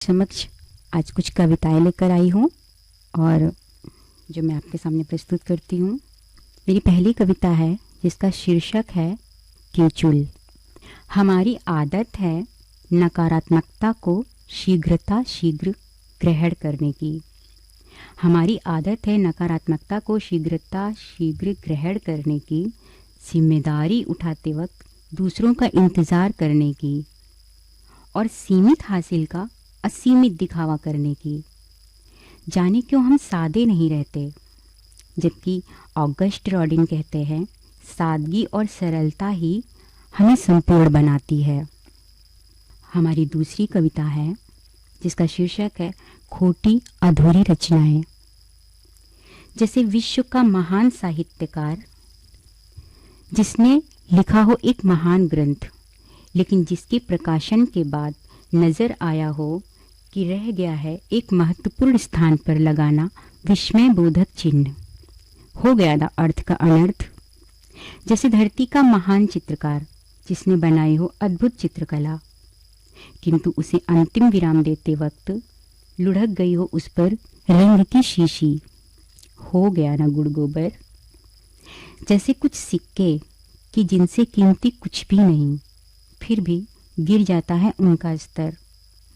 समक्ष आज कुछ कविताएं लेकर आई हूँ और जो मैं आपके सामने प्रस्तुत करती हूँ। मेरी पहली कविता है जिसका शीर्षक है केचुल। हमारी आदत है नकारात्मकता को शीघ्र ग्रहण करने की। हमारी आदत है नकारात्मकता को शीघ्र ग्रहण करने की, जिम्मेदारी उठाते वक्त दूसरों का इंतज़ार करने की और सीमित हासिल का असीमित दिखावा करने की। जाने क्यों हम सादे नहीं रहते, जबकि ऑगस्ट रॉडिन कहते हैं सादगी और सरलता ही हमें संपूर्ण बनाती है। हमारी दूसरी कविता है जिसका शीर्षक है खोटी अधूरी रचनाएं। जैसे विश्व का महान साहित्यकार जिसने लिखा हो एक महान ग्रंथ, लेकिन जिसके प्रकाशन के बाद नज़र आया हो कि रह गया है एक महत्वपूर्ण स्थान पर लगाना विस्मय बोधक चिन्ह, हो गया ना अर्थ का अनर्थ। जैसे धरती का महान चित्रकार जिसने बनाई हो अद्भुत चित्रकला, किंतु उसे अंतिम विराम देते वक्त लुढ़क गई हो उस पर रंग की शीशी, हो गया ना गुड़ गोबर। जैसे कुछ सिक्के कि जिनसे कीमती कुछ भी नहीं, फिर भी गिर जाता है उनका स्तर,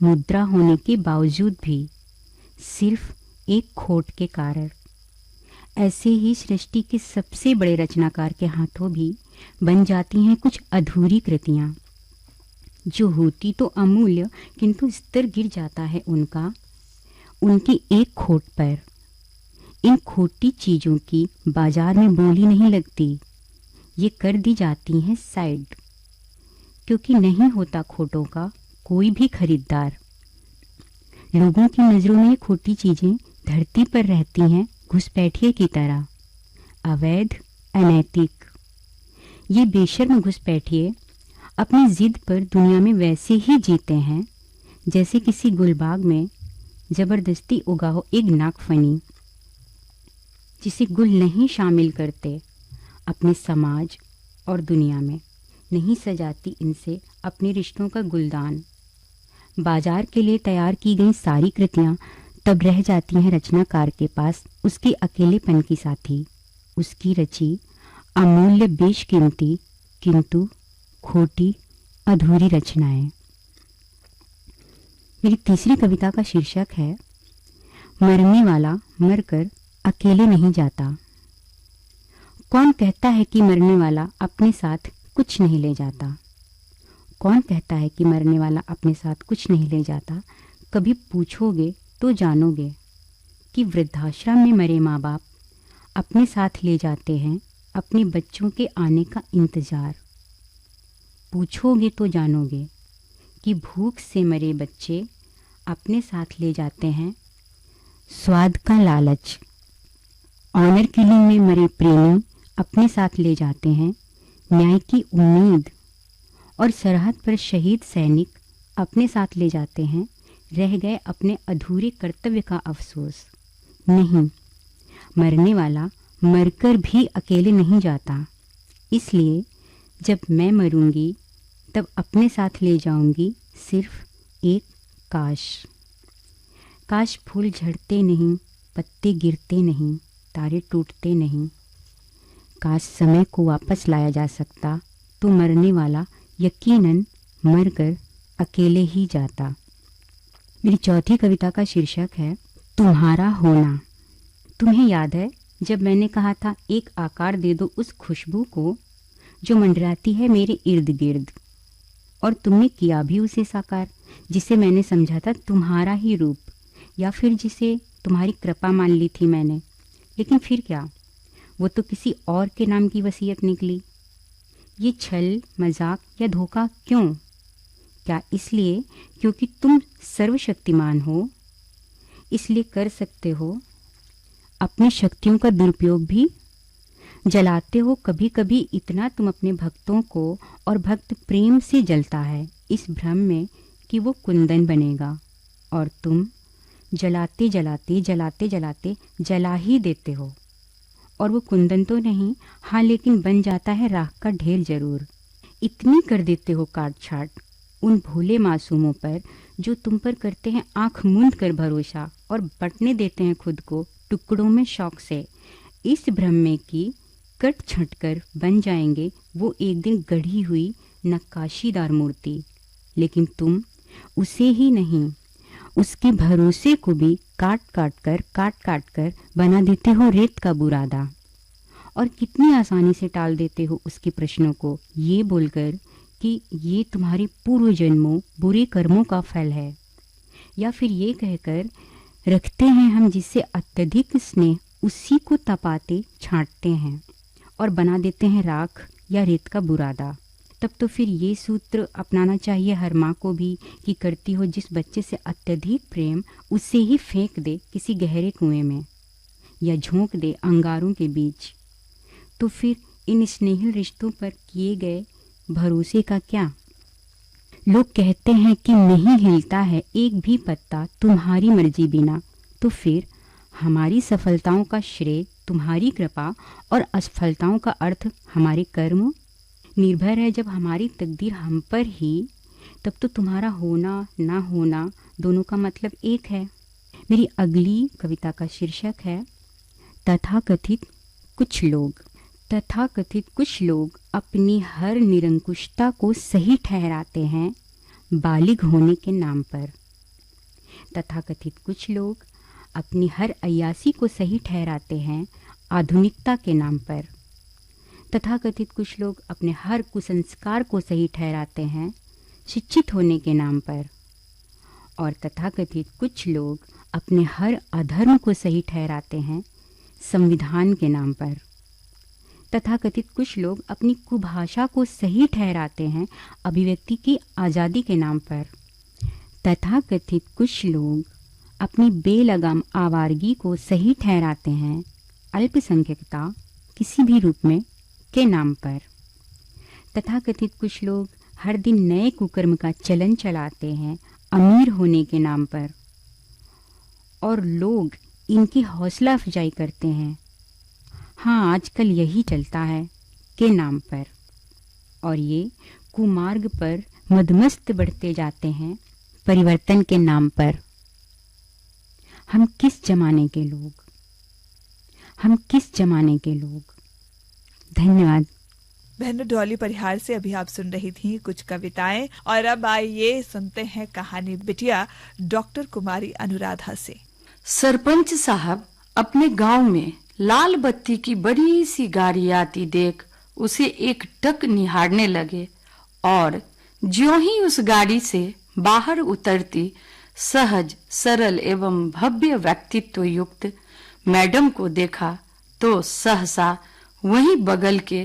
मुद्रा होने के बावजूद भी, सिर्फ एक खोट के कारण। ऐसे ही सृष्टि के सबसे बड़े रचनाकार के हाथों भी बन जाती हैं कुछ अधूरी कृतियाँ, जो होती तो अमूल्य किंतु स्तर गिर जाता है उनका उनकी एक खोट पर। इन खोटी चीज़ों की बाजार में बोली नहीं लगती, ये कर दी जाती हैं साइड, क्योंकि नहीं होता खोटों का कोई भी खरीदार। लोगों की नज़रों में ये खोटी चीज़ें धरती पर रहती हैं घुसपैठिए की तरह, अवैध, अनैतिक। ये बेशर्म घुसपैठिए अपनी जिद पर दुनिया में वैसे ही जीते हैं जैसे किसी गुलबाग में ज़बरदस्ती उगा हो एक नागफनी, जिसे गुल नहीं शामिल करते अपने समाज और दुनिया में, नहीं सजाती इनसे अपने रिश्तों का गुलदान। बाजार के लिए तैयार की गई सारी कृतियाँ तब रह जाती हैं रचनाकार के पास उसके अकेलेपन की साथी, उसकी रची अमूल्य बेशकीमती किंतु खोटी अधूरी रचनाएं। मेरी तीसरी कविता का शीर्षक है मरने वाला मरकर अकेले नहीं जाता। कौन कहता है कि मरने वाला अपने साथ कुछ नहीं ले जाता? कौन कहता है कि मरने वाला अपने साथ कुछ नहीं ले जाता? कभी पूछोगे तो जानोगे कि वृद्धाश्रम में मरे माँ बाप अपने साथ ले जाते हैं अपने बच्चों के आने का इंतज़ार। पूछोगे तो जानोगे कि भूख से मरे बच्चे अपने साथ ले जाते हैं स्वाद का लालच। ऑनर किलिंग में मरे प्रेमी अपने साथ ले जाते हैं न्याय की उम्मीद, और सरहद पर शहीद सैनिक अपने साथ ले जाते हैं रह गए अपने अधूरे कर्तव्य का अफसोस। नहीं, मरने वाला मरकर भी अकेले नहीं जाता। इसलिए जब मैं मरूंगी तब अपने साथ ले जाऊंगी सिर्फ एक काश। काश फूल झड़ते नहीं, पत्ते गिरते नहीं, तारे टूटते नहीं। काश समय को वापस लाया जा सकता तो मरने वाला यकीनन मरकर अकेले ही जाता। मेरी चौथी कविता का शीर्षक है तुम्हारा होना। तुम्हें याद है जब मैंने कहा था एक आकार दे दो उस खुशबू को जो मंडराती है मेरे इर्द गिर्द, और तुमने किया भी उसे साकार, जिसे मैंने समझा था तुम्हारा ही रूप, या फिर जिसे तुम्हारी कृपा मान ली थी मैंने। लेकिन फिर क्या, वो तो किसी और के नाम की वसीयत निकली। ये छल, मजाक या धोखा क्यों? क्या इसलिए क्योंकि तुम सर्वशक्तिमान हो, इसलिए कर सकते हो अपनी शक्तियों का दुरुपयोग भी? जलाते हो कभी कभी इतना तुम अपने भक्तों को, और भक्त प्रेम से जलता है इस भ्रम में कि वो कुंदन बनेगा, और तुम जलाते जलाते जलाते जलाते जला ही देते हो, और वो कुंदन तो नहीं, हाँ लेकिन बन जाता है राख का ढेर जरूर। इतनी कर देते हो काट छाट उन भोले मासूमों पर जो तुम पर करते हैं आंख मूंद कर भरोसा और बंटने देते हैं खुद को टुकड़ों में शौक से। इस भ्रम में कि कट छट कर बन जाएंगे वो एक दिन गढ़ी हुई नक्काशीदार मूर्ति, लेकिन तुम उसे ही नहीं, उसके भरोसे को भी काट काट कर बना देते हो रेत का बुरादा। और कितनी आसानी से टाल देते हो उसके प्रश्नों को, ये बोलकर कि ये तुम्हारे पूर्व जन्मों बुरे कर्मों का फल है, या फिर ये कहकर रखते हैं हम जिससे अत्यधिक स्नेह उसी को तपाते छांटते हैं और बना देते हैं राख या रेत का बुरादा। तब तो फिर ये सूत्र अपनाना चाहिए हर माँ को भी कि करती हो जिस बच्चे से अत्यधिक प्रेम उसे ही फेंक दे किसी गहरे कुएं में या झोंक दे अंगारों के बीच। तो फिर इन स्नेहिल रिश्तों पर किए गए भरोसे का क्या? लोग कहते हैं कि नहीं हिलता है एक भी पत्ता तुम्हारी मर्जी बिना। तो फिर हमारी सफलताओं का श्रेय तुम्हारी कृपा और असफलताओं का अर्थ हमारे कर्म निर्भर है। जब हमारी तकदीर हम पर ही, तब तो तुम्हारा होना ना होना दोनों का मतलब एक है। मेरी अगली कविता का शीर्षक है तथाकथित कुछ लोग। तथाकथित कुछ लोग अपनी हर निरंकुशता को सही ठहराते हैं बालिग होने के नाम पर। तथाकथित कुछ लोग अपनी हर अय्यासी को सही ठहराते हैं आधुनिकता के नाम पर। तथाकथित कुछ लोग अपने हर कुसंस्कार को सही ठहराते हैं शिक्षित होने के नाम पर। और तथाकथित कुछ लोग अपने हर अधर्म को सही ठहराते हैं संविधान के नाम पर। तथाकथित कुछ लोग अपनी कुभाषा को सही ठहराते हैं अभिव्यक्ति की आज़ादी के नाम पर। तथाकथित कुछ लोग अपनी बेलगाम आवारगी को सही ठहराते हैं अल्पसंख्यकता किसी भी रूप में के नाम पर। तथाकथित कुछ लोग हर दिन नए कुकर्म का चलन चलाते हैं अमीर होने के नाम पर, और लोग इनकी हौसला अफजाई करते हैं हाँ आजकल यही चलता है के नाम पर। और ये कुमार्ग पर मदमस्त बढ़ते जाते हैं परिवर्तन के नाम पर। हम किस जमाने के लोग, हम किस जमाने के लोग। धन्यवाद। बहन डॉली परिहार से अभी आप सुन रही थी कुछ कविताएं, और अब आइए सुनते हैं कहानी बिटिया डॉक्टर कुमारी अनुराधा से। सरपंच साहब अपने गांव में लाल बत्ती की बड़ी सी गाड़ी आती देख उसे एक टक निहारने लगे, और ज्यों ही उस गाड़ी से बाहर उतरती सहज सरल एवं भव्य व्यक्तित्व युक्त मैडम को देखा तो सहसा वहीं बगल के